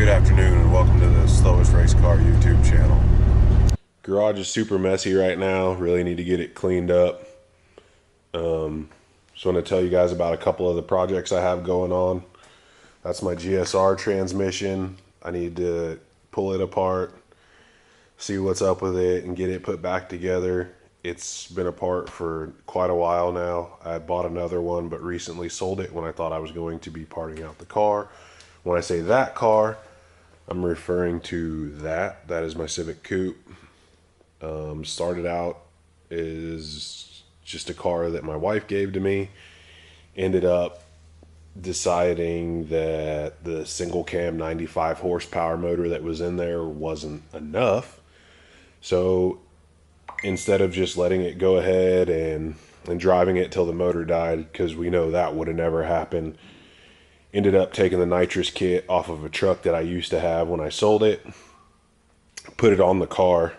Good afternoon and welcome to the SlowestRacecar YouTube channel. Garage is super messy right now. Really need to get it cleaned up. Just want to tell you guys about a couple of the projects I have going on. That's my GSR transmission. I need to pull it apart, see what's up with it, and get it put back together. It's been apart for quite a while now. I bought another one, but recently sold it when I thought I was going to be parting out the car. When I say that car, I'm referring to that. That is my Civic coupe. Started out as just a car that my wife gave to me. Ended up deciding that the single cam 95 horsepower motor that was in there wasn't enough. So instead of just letting it go ahead and driving it till the motor died, because we know that would have never happened, ended up taking the nitrous kit off of a truck that I used to have when I sold it, put it on the car.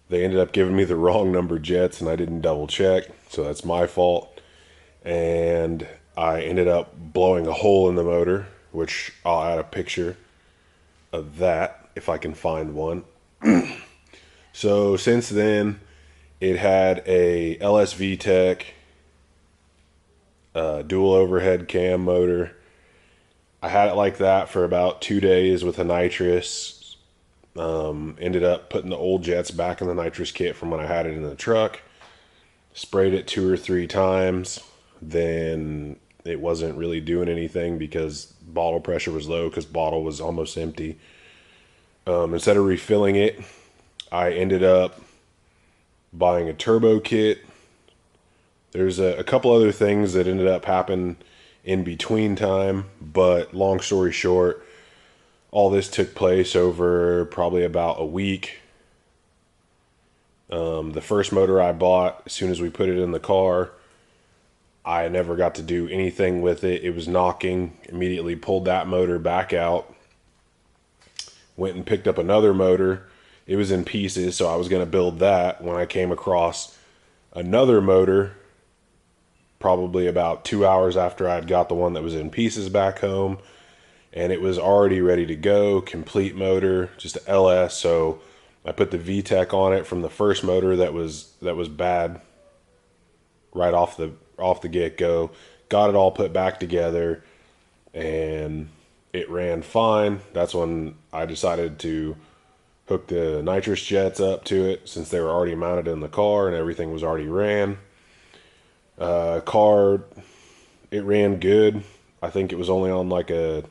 They ended up giving me the wrong number jets and I didn't double check, so that's my fault. And I ended up blowing a hole in the motor, which I'll add a picture of that if I can find one. So since then, it had a LSV Tech dual overhead cam motor. I had it like that for about 2 days with a nitrous. Ended up putting the old jets back in the nitrous kit from when I had it in the truck. Sprayed it 2 or 3 times. Then it wasn't really doing anything because bottle pressure was low because bottle was almost empty. Instead of refilling it, I ended up buying a turbo kit. There's a couple other things that ended up happening in between time, but long story short, all this took place over probably about a week. The first motor I bought, as soon as we put it in the car, I never got to do anything with it. It was knocking. Immediately pulled that motor back out. Went and picked up another motor. It was in pieces, so I was going to build that when I came across another motor probably about 2 hours after I'd got the one that was in pieces back home. And it was already ready to go, complete motor, just a LS. So I put the VTEC on it from the first motor that was bad right off the get-go. Got it all put back together, and it ran fine. That's when I decided to hook the nitrous jets up to it, since they were already mounted in the car and everything was already ran. Car, it ran good. I think it was only on like a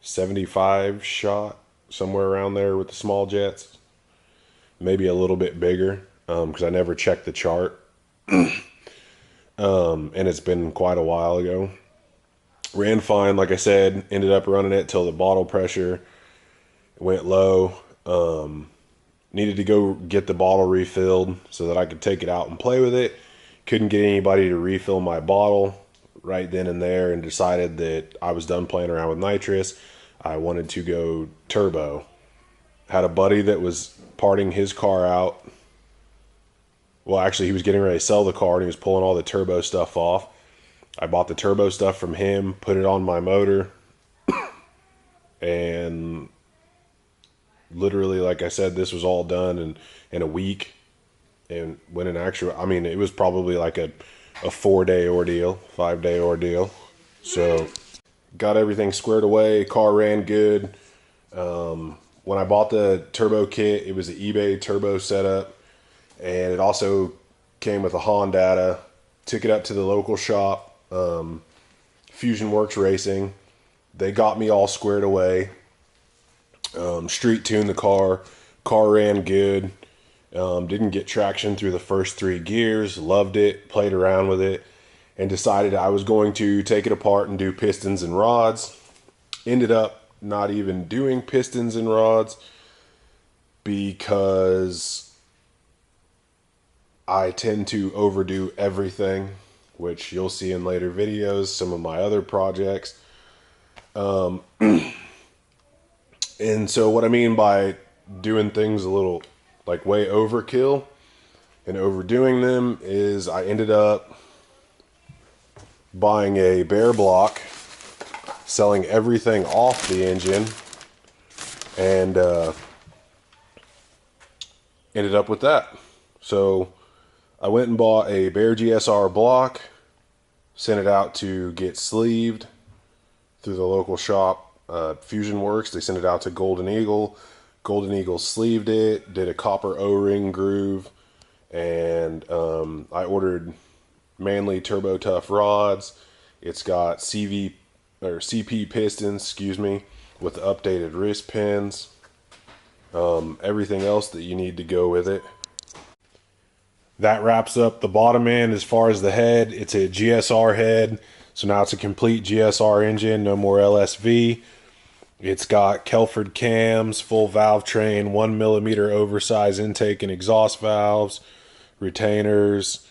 75 shot, somewhere around there with the small jets, maybe a little bit bigger, because I never checked the chart. And it's been quite a while ago. Ran fine, like I said. Ended up running it till the bottle pressure went low. Needed to go get the bottle refilled so that I could take it out and play with it. Couldn't get anybody to refill my bottle right then and there, and decided that I was done playing around with nitrous. I wanted to go turbo. Had a buddy that was parting his car out. Well, actually, he was getting ready to sell the car and he was pulling all the turbo stuff off. I bought the turbo stuff from him, put it on my motor, and literally, like I said, this was all done in a week. And when in actual, I mean, it was probably like a 4-day ordeal, 5-day ordeal. So got everything squared away. Car ran good. When I bought the turbo kit, it was an eBay turbo setup, and it also came with a Honda. Took it up to the local shop, Fusion Works Racing. They got me all squared away. Street tuned the car. Car ran good. Didn't get traction through the first 3 gears. Loved it. Played around with it. And decided I was going to take it apart and do pistons and rods. Ended up not even doing pistons and rods because I tend to overdo everything, which you'll see in later videos, some of my other projects. And so what I mean by doing things a little like way overkill and overdoing them is I ended up buying a bare block, selling everything off the engine, and ended up with that. So I went and bought a Bear GSR block, sent it out to get sleeved through the local shop, Fusion Works. They sent it out to Golden Eagle. Golden Eagle sleeved it, did a copper O-ring groove, and I ordered Manly Turbo Tough rods. It's got CP pistons, excuse me, with updated wrist pins. Everything else that you need to go with it. That wraps up the bottom end. As far as the head, it's a GSR head. So now it's a complete GSR engine, no more LSV. It's got Kelford cams, full valve train, 1mm oversized intake and exhaust valves, retainers.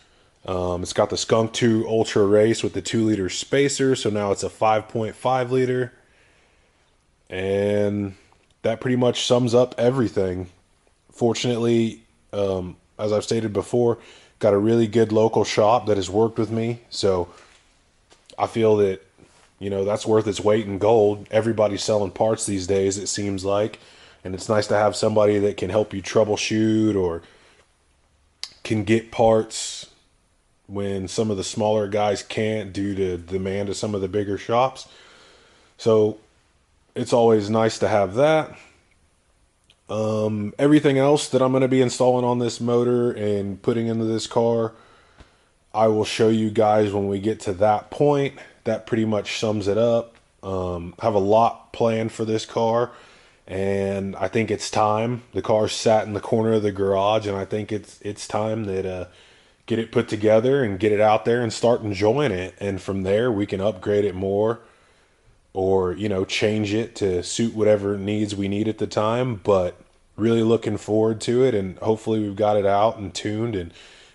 It's got the Skunk 2 Ultra Race with the 2-liter spacer. So now it's a 5.5 liter. And that pretty much sums up everything. Fortunately, as I've stated before, got a really good local shop that has worked with me. So I feel that, you know, that's worth its weight in gold. Everybody's selling parts these days, it seems like. And it's nice to have somebody that can help you troubleshoot or can get parts when some of the smaller guys can't due to demand of some of the bigger shops. So it's always nice to have that. Everything else that I'm going to be installing on this motor and putting into this car, I will show you guys when we get to that point. That pretty much sums it up. Have a lot planned for this car, and I think it's time. The car's sat in the corner of the garage, and I think it's time that get it put together and get it out there and start enjoying it. And from there, we can upgrade it more, or, you know, change it to suit whatever needs we need at the time. But really looking forward to it, and hopefully we've got it out and tuned and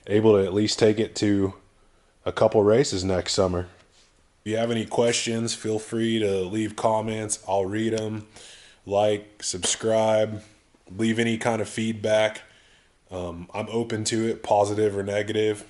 able to at least take it to a couple races next summer. If you have any questions, feel free to leave comments. I'll read them. Like, subscribe, leave any kind of feedback. I'm open to it, positive or negative.